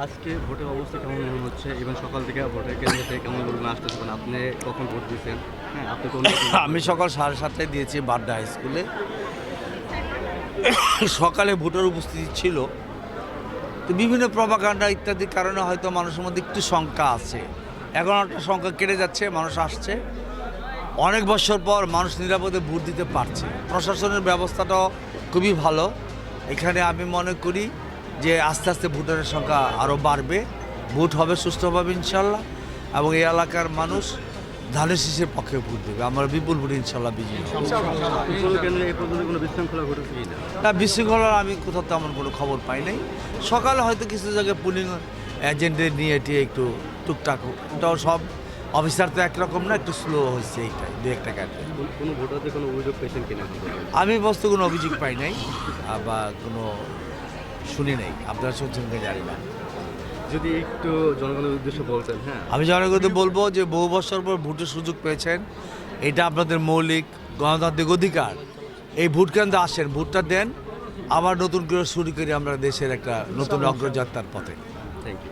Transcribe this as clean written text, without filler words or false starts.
আজকে ভোটের অবস্থা কেমন মনে হচ্ছে এবং সকাল থেকে ভোটের কেন্দ্র থেকে কেমন লোকজন আসতেছেন? আপনি কখন ভোট দিয়েছেন? হ্যাঁ, আপনি কোন আমি সকাল 7:30টায় দিয়েছি বাড্ডা হাই স্কুলে। সকালে ভোটের উপস্থিতি ছিল, তো বিভিন্ন প্রপাগান্ডা ইত্যাদি কারণে হয়তো মানুষের মধ্যে একটু শঙ্কা আছে। এখন একটা সংখ্যা কেটে যাচ্ছে, মানুষ আসছে। অনেক বছর পর মানুষ নিরাপদে ভোট দিতে পারছে। প্রশাসনের ব্যবস্থাটাও খুবই ভালো। এখানে আমি মনে করি যে আস্তে আস্তে ভোটারের সংখ্যা আরও বাড়বে, ভোট হবে সুষ্ঠুভাবে ইনশাল্লাহ, এবং এই এলাকার মানুষ ধানের শীষের পক্ষে ভোট দেবে। আমরা বিপুল ভোট ইনশাল্লাহ বিজয়ী হব। কোনো কেন্দ্রে এই পর্যন্ত কোনো বিশৃঙ্খলা ঘটেছে কি না? না, বিশৃঙ্খলার আমি কোথাও তেমন কোনো খবর পাই নাই। সকালে হয়তো কিছু জায়গায় পুলিং এজেন্টদের নিয়ে এটি একটু টুকটাক, ওটাও সব অফিসার তো একরকম না, একটু স্লো হচ্ছে এইটাই, দু একটা কাটে। কোনো ভোটারদের কোনো অভিযোগ পেয়েছেন কিনা? আমি বস্তু কোনো অভিযোগ পাই নাই বা কোনো শুনি নাই। আপনারা শুনছেন কি জানি না। যদি একটু জনগণের উদ্দেশ্যে বলতেন। হ্যাঁ, আমি জনগণকে বলবো যে বহু বছর পর ভোটের সুযোগ পেয়েছেন, এটা আপনাদের মৌলিক গণতান্ত্রিক অধিকার। এই ভোট কেন্দ্রে আসেন, ভোটটা দেন, আবার নতুন করে শুরু করি আমরা দেশের একটা নতুন অগ্রযাত্রার পথে। Thank you.